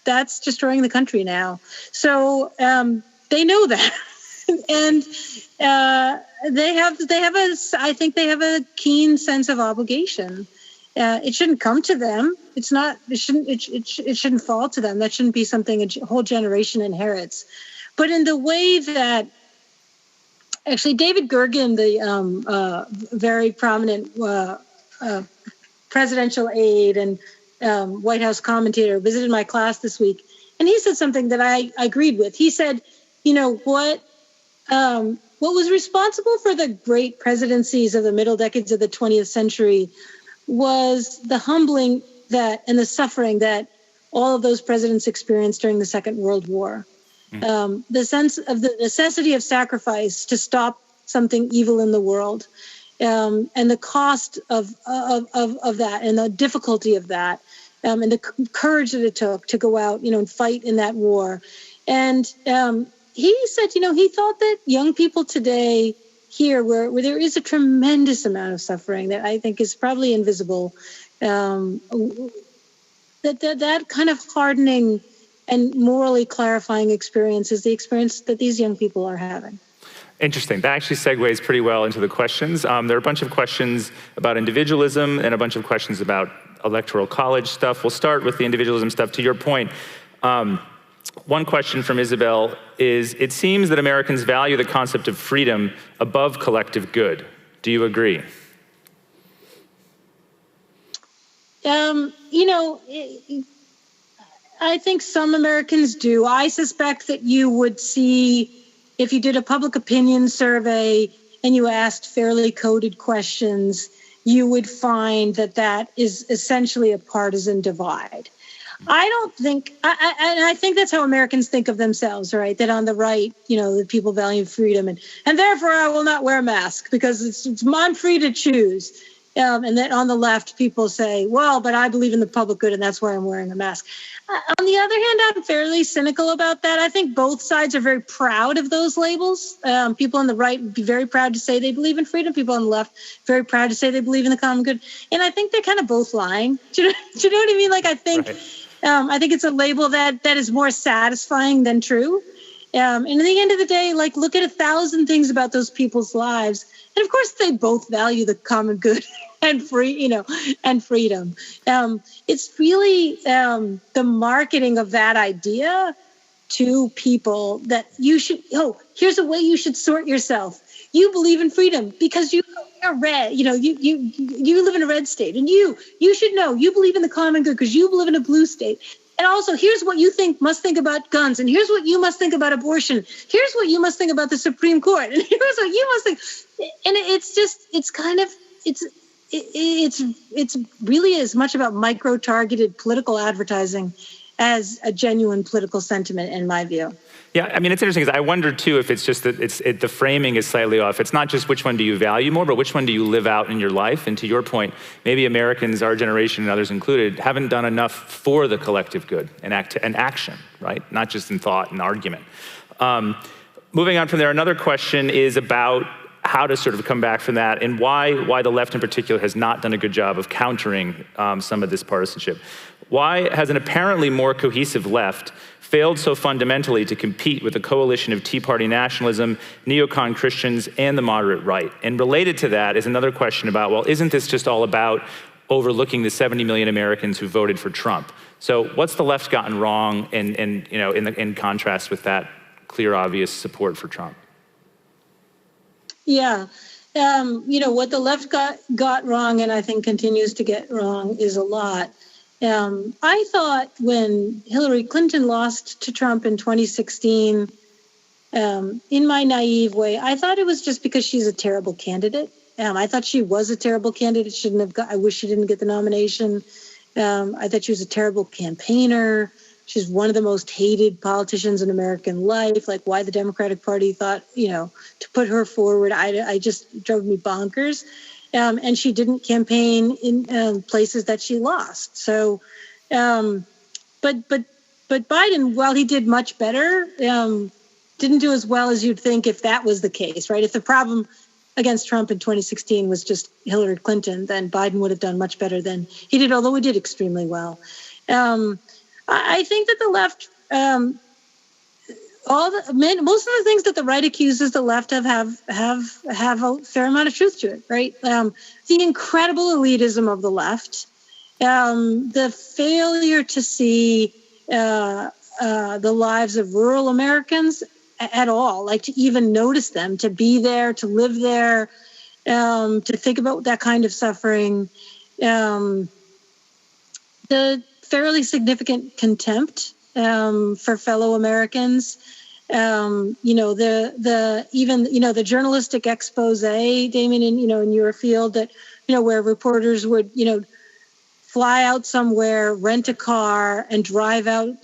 S5: that's destroying the country now. So they know that. And I think they have a keen sense of obligation. It shouldn't come to them. It shouldn't fall to them. That shouldn't be something a whole generation inherits. But in the way that, actually, David Gergen, the very prominent presidential aide and White House commentator, visited my class this week, and he said something that I agreed with. He said, what was responsible for the great presidencies of the middle decades of the 20th century was the humbling and the suffering that all of those presidents experienced during the Second World War. The sense of the necessity of sacrifice to stop something evil in the world, and the cost of that, and the difficulty of that, and the courage that it took to go out, and fight in that war. And he said, he thought that young people today here, where there is a tremendous amount of suffering that I think is probably invisible, that kind of hardening and morally clarifying experience is the experience that these young people are having.
S4: Interesting. That actually segues pretty well into the questions. There are a bunch of questions about individualism and a bunch of questions about electoral college stuff. We'll start with the individualism stuff. To your point, one question from Isabel is, it seems that Americans value the concept of freedom above collective good. Do you agree?
S5: I think some Americans do. I suspect that you would see, if you did a public opinion survey and you asked fairly coded questions, you would find that is essentially a partisan divide. I don't think, I think that's how Americans think of themselves, right? That on the right, that people value freedom, and therefore I will not wear a mask because I'm free to choose. And that on the left, people say, well, but I believe in the public good, and that's why I'm wearing a mask. On the other hand, I'm fairly cynical about that. I think both sides are very proud of those labels. People on the right would be very proud to say they believe in freedom. People on the left, very proud to say they believe in the common good. And I think they're kind of both lying. Do you know what I mean? I think, right. I think it's a label that is more satisfying than true. And at the end of the day, look at 1,000 things about those people's lives. And of course, they both value the common good and and freedom. It's really the marketing of that idea to people that you should, here's a way you should sort yourself. You believe in freedom because you're red, you live in a red state, and you should know you believe in the common good because you live in a blue state. And also, here's what you must think about guns, and here's what you must think about abortion. Here's what you must think about the Supreme Court, and here's what you must think. And it's really as much about micro-targeted political advertising as a genuine political sentiment, in my view.
S4: Yeah, I mean, it's interesting because I wonder too if it's just that the framing is slightly off. It's not just which one do you value more, but which one do you live out in your life? And to your point, maybe Americans, our generation and others included, haven't done enough for the collective good and action, right? Not just in thought and argument. Moving on from there, another question is about how to sort of come back from that and why the left in particular has not done a good job of countering some of this partisanship. Why has an apparently more cohesive left failed so fundamentally to compete with a coalition of Tea Party nationalism, neocon Christians, and the moderate right? And related to that is another question about, well, isn't this just all about overlooking the 70 million Americans who voted for Trump? So what's the left gotten wrong in contrast with that clear, obvious support for Trump?
S5: Yeah. What the left got wrong, and I think continues to get wrong, is a lot. I thought when Hillary Clinton lost to Trump in 2016, in my naive way, I thought it was just because she's a terrible candidate. I thought she was a terrible candidate. I wish she didn't get the nomination. I thought she was a terrible campaigner. She's one of the most hated politicians in American life. Like, why the Democratic Party thought, to put her forward, I just drove me bonkers. And she didn't campaign in places that she lost. So, but Biden, while he did much better, didn't do as well as you'd think if that was the case, right? If the problem against Trump in 2016 was just Hillary Clinton, then Biden would have done much better than he did, although he did extremely well. I think that the left, most of the things that the right accuses the left of have a fair amount of truth to it, right? The incredible elitism of the left, the failure to see the lives of rural Americans at all, like to even notice them, to be there, to live there, to think about that kind of suffering, the fairly significant contempt for fellow Americans, the journalistic expose, Damien, in your field, that where reporters would fly out somewhere, rent a car, and drive out.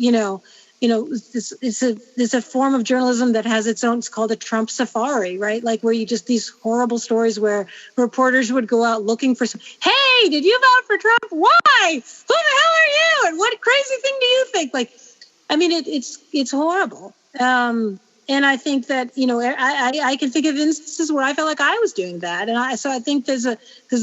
S5: It's a form of journalism that has its own. It's called a Trump safari, right? Like where you just these horrible stories where reporters would go out looking for some. Hey, did you vote for Trump? Why? Who the hell are you? And what crazy thing do you think? Like, I mean, it's horrible. And I think that I can think of instances where I felt like I was doing that, and so I think there's a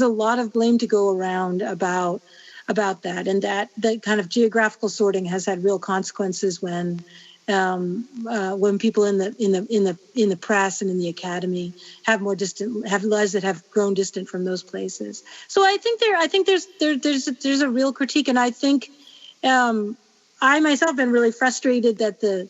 S5: lot of blame to go around about that, and that the kind of geographical sorting has had real consequences when people in the press and in the academy have lives that have grown distant from those places. So I think there's a real critique, and I think I myself have been really frustrated that the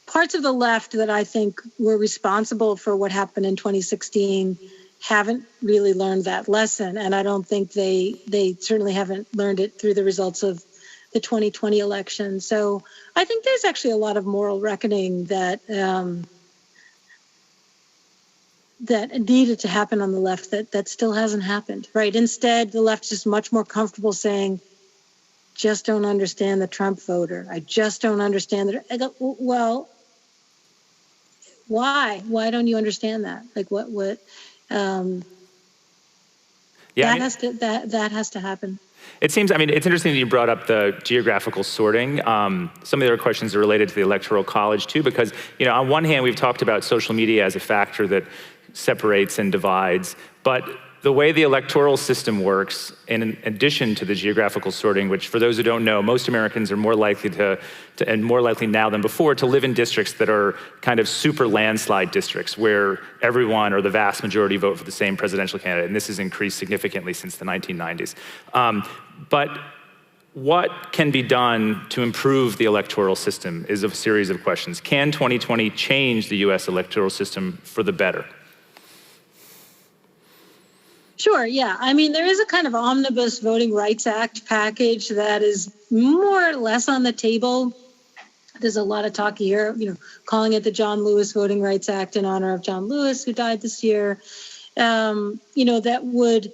S5: parts of the left that I think were responsible for what happened in 2016 haven't really learned that lesson. And I don't think they certainly haven't learned it through the results of the 2020 election. So I think there's actually a lot of moral reckoning that needed to happen on the left that still hasn't happened, right? Instead, the left is much more comfortable saying, just don't understand the Trump voter. I just don't understand that. I go, well, why? Why don't you understand that? Like what? That has to happen.
S4: It seems, it's interesting that you brought up the geographical sorting. Some of the other questions are related to the Electoral College too, because, on one hand, we've talked about social media as a factor that separates and divides, but the way the electoral system works, in addition to the geographical sorting, which for those who don't know, most Americans are more likely and more likely now than before, to live in districts that are kind of super landslide districts where everyone or the vast majority vote for the same presidential candidate. And this has increased significantly since the 1990s. But what can be done to improve the electoral system is a series of questions. Can 2020 change the US electoral system for the better?
S5: Sure, yeah. I mean, there is a kind of omnibus Voting Rights Act package that is more or less on the table. There's a lot of talk here, calling it the John Lewis Voting Rights Act in honor of John Lewis, who died this year. That would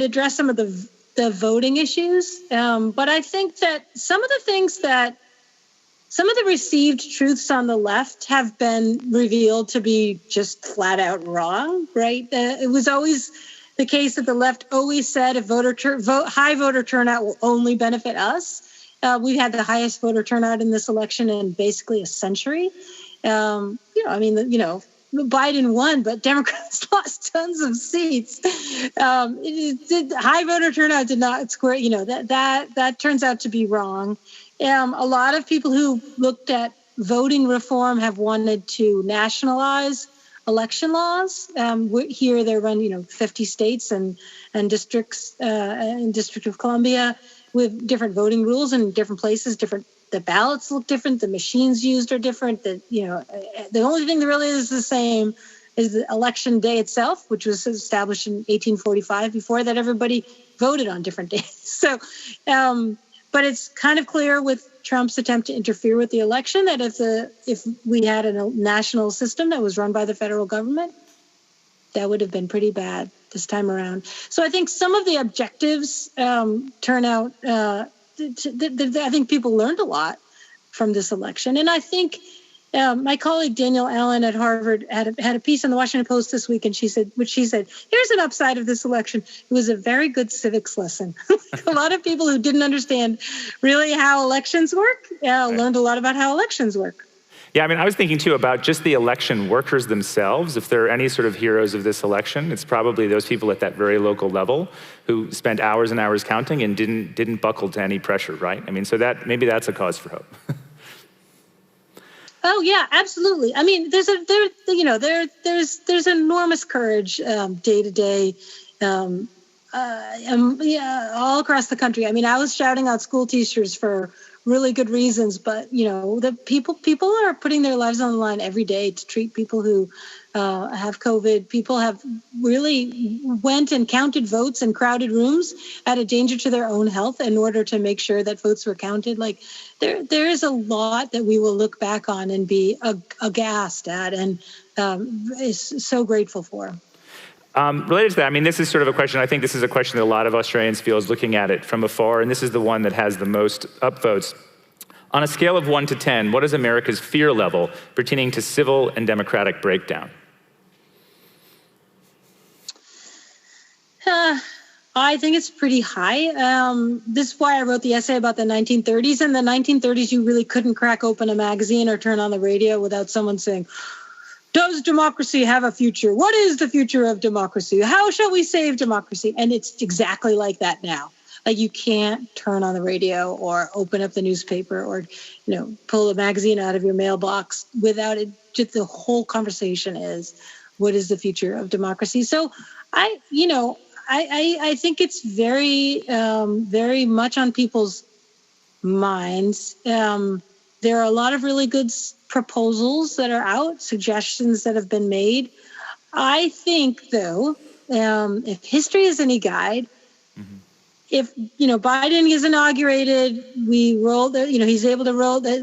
S5: address some of the voting issues. But I think that some of the received truths on the left have been revealed to be just flat out wrong, right? It was always the case that the left always said high voter turnout will only benefit us. We've had the highest voter turnout in this election in basically a century. Biden won, but Democrats lost tons of seats. High voter turnout did not square. That turns out to be wrong. A lot of people who looked at voting reform have wanted to nationalize election laws. Here they run, 50 states and districts in District of Columbia with different voting rules in different places. The ballots look different. The machines used are different. The only thing that really is the same is the election day itself, which was established in 1845. Before that, everybody voted on different days. So. But it's kind of clear with Trump's attempt to interfere with the election that if we had a national system that was run by the federal government, that would have been pretty bad this time around. So I think some of the objectives turn out. I think people learned a lot from this election, and I think my colleague Danielle Allen at Harvard had a piece in the Washington Post this week, and she said, here's an upside of this election. It was a very good civics lesson. A lot of people who didn't understand really how elections work learned a lot about how elections work.
S4: Yeah, I mean, I was thinking too about just the election workers themselves. If there are any sort of heroes of this election, it's probably those people at that very local level who spent hours and hours counting and didn't buckle to any pressure, right? I mean, so maybe that's a cause for hope.
S5: Oh yeah, absolutely. I mean, there's enormous courage day to day, all across the country. I mean, I was shouting out school teachers for really good reasons, but the people are putting their lives on the line every day to treat people who have COVID. People have really went and counted votes in crowded rooms at a danger to their own health in order to make sure that votes were counted. Like there is a lot that we will look back on and be aghast at, and is so grateful for.
S4: Related to that, I mean, this is sort of a question, I think this is a question that a lot of Australians feel is looking at it from afar, and this is the one that has the most upvotes. On a scale of 1 to 10, what is America's fear level pertaining to civil and democratic breakdown?
S5: I think it's pretty high. This is why I wrote the essay about the 1930s. In the 1930s, you really couldn't crack open a magazine or turn on the radio without someone saying, does democracy have a future? What is the future of democracy? How shall we save democracy? And it's exactly like that now. Like you can't turn on the radio or open up the newspaper or, pull a magazine out of your mailbox without it. Just the whole conversation is, what is the future of democracy? So I think it's very, very much on people's minds. There are a lot of really good proposals that are out, suggestions that have been made. I think, though, if history is any guide, if Biden is inaugurated, he's able to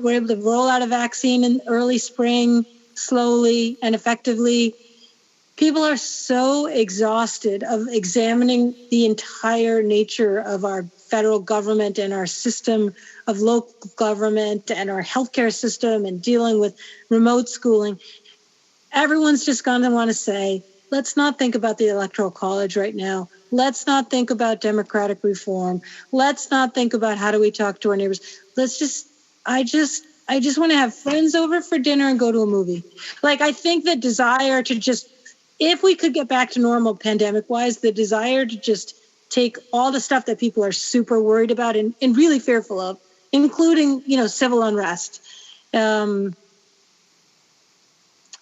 S5: we're able to roll out a vaccine in early spring, slowly and effectively. People are so exhausted of examining the entire nature of our federal government and our system of local government and our healthcare system and dealing with remote schooling. Everyone's just going to want to say, let's not think about the Electoral College right now. Let's not think about democratic reform. Let's not think about how do we talk to our neighbors. I just want to have friends over for dinner and go to a movie. Like, I think the desire to just, if we could get back to normal pandemic-wise, the desire to just take all the stuff that people are super worried about and really fearful of, including, civil unrest.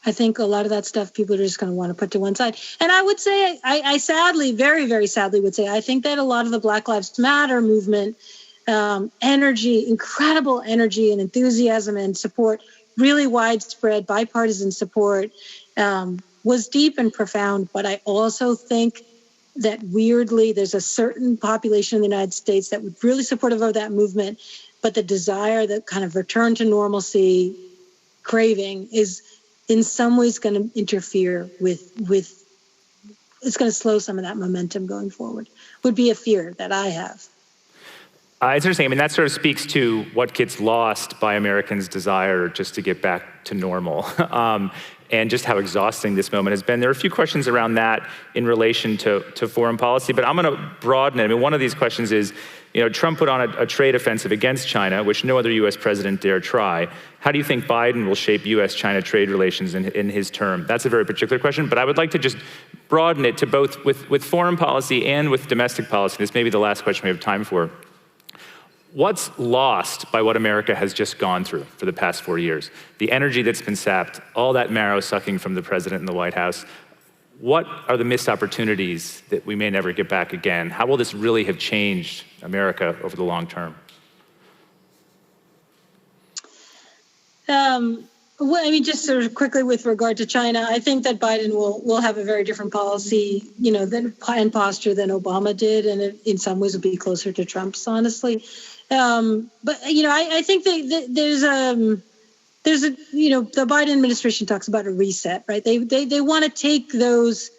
S5: I think a lot of that stuff people are just going to want to put to one side. And I would say, I sadly, very, very sadly would say, I think that a lot of the Black Lives Matter movement, energy, incredible energy and enthusiasm and support, really widespread bipartisan support, was deep and profound, but I also think that weirdly there's a certain population in the United States that was really supportive of that movement, but the desire, that kind of return to normalcy craving is in some ways going to interfere with it's going to slow some of that momentum going forward, would be a fear that I have.
S4: It's interesting. I mean, that sort of speaks to what gets lost by Americans' desire just to get back to normal, and just how exhausting this moment has been. There are a few questions around that in relation to foreign policy, but I'm going to broaden it. I mean, one of these questions is, Trump put on a trade offensive against China, which no other US president dare try. How do you think Biden will shape US-China trade relations in his term? That's a very particular question, but I would like to just broaden it to both with foreign policy and with domestic policy. This may be the last question we have time for. What's lost by what America has just gone through for the past 4 years? The energy that's been sapped, all that marrow sucking from the president in the White House. What are the missed opportunities that we may never get back again? How will this really have changed America over the long term?
S5: Well, I mean, just sort of quickly with regard to China, I think that Biden will have a very different policy, and posture than Obama did, and it, in some ways, will be closer to Trump's, honestly. But I think that there's a the Biden administration talks about a reset, right? They want to take those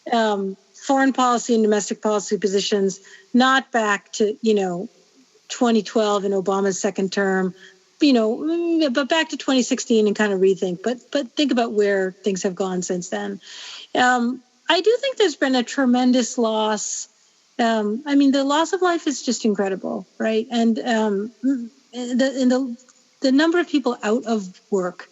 S5: foreign policy and domestic policy positions not back to 2012 and Obama's second term, but back to 2016 and kind of rethink. But think about where things have gone since then. I do think there's been a tremendous loss. I mean, the loss of life is just incredible, right? And the number of people out of work,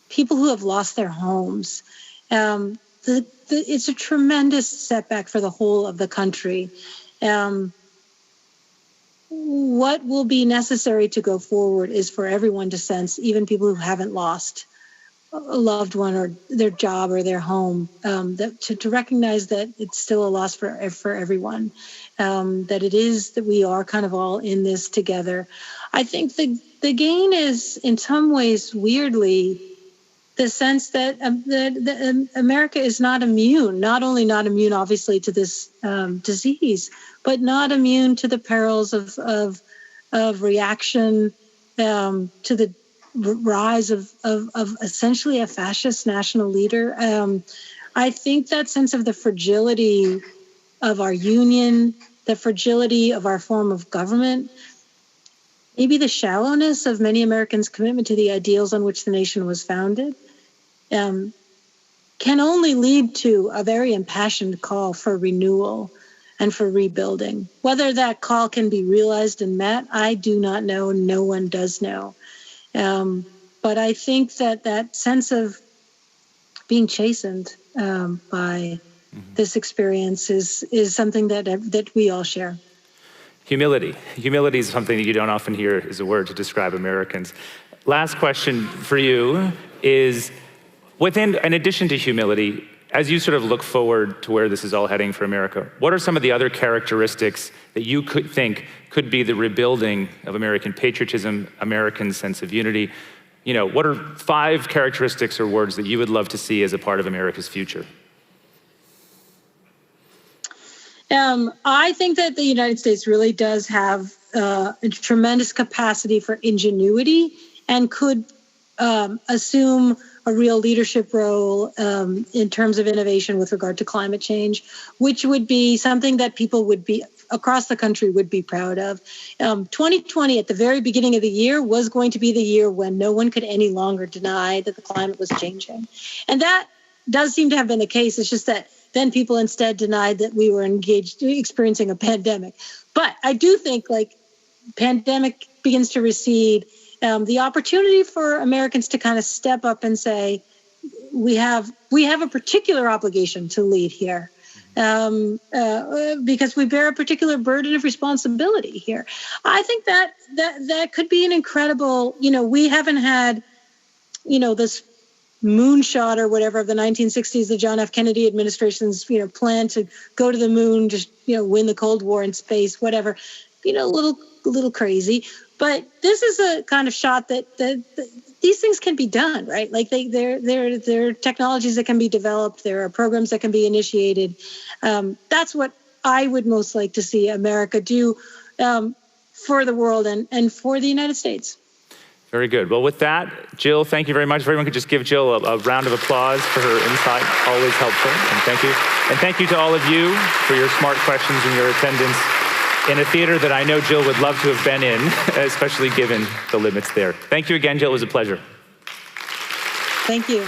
S5: people who have lost their homes, it's a tremendous setback for the whole of the country. What will be necessary to go forward is for everyone to sense, even people who haven't lost a loved one or their job or their home, to recognize that it's still a loss for everyone, that it is that we are kind of all in this together. I think the gain is, in some ways, weirdly, the sense that America is not immune, not only not immune, obviously, to this disease, but not immune to the perils of reaction to the rise of essentially a fascist national leader. I think that sense of the fragility of our union, the fragility of our form of government, maybe the shallowness of many Americans' commitment to the ideals on which the nation was founded, can only lead to a very impassioned call for renewal and for rebuilding. Whether that call can be realized and met, I do not know. No one does know. But I think that sense of being chastened by this experience is something that we all share.
S4: Humility. Humility is something that you don't often hear as a word to describe Americans. Last question for you is, in addition to humility, as you sort of look forward to where this is all heading for America, what are some of the other characteristics that you could be the rebuilding of American patriotism, American sense of unity? What are 5 characteristics or words that you would love to see as a part of America's future?
S5: I think that the United States really does have a tremendous capacity for ingenuity and could assume a real leadership role in terms of innovation with regard to climate change, which would be something that people would be across the country would be proud of. 2020 at the very beginning of the year was going to be the year when no one could any longer deny that the climate was changing. And that does seem to have been the case. It's just that then people instead denied that we were experiencing a pandemic. But I do think pandemic begins to recede. The opportunity for Americans to kind of step up and say, we have a particular obligation to lead here, because we bear a particular burden of responsibility here. I think that could be an incredible, we haven't had, this moonshot or whatever of the 1960s, the John F. Kennedy administration's, plan to go to the moon, just, win the Cold War in space, whatever, a little crazy. But this is a kind of shot that these things can be done, right? Like there are technologies that can be developed. There are programs that can be initiated. That's what I would most like to see America do for the world and for the United States.
S4: Very good. Well, with that, Jill, thank you very much. If everyone could just give Jill a round of applause for her insight, always helpful, and thank you. And thank you to all of you for your smart questions and your attendance in a theater that I know Jill would love to have been in, especially given the limits there. Thank you again, Jill. It was a pleasure.
S5: Thank you.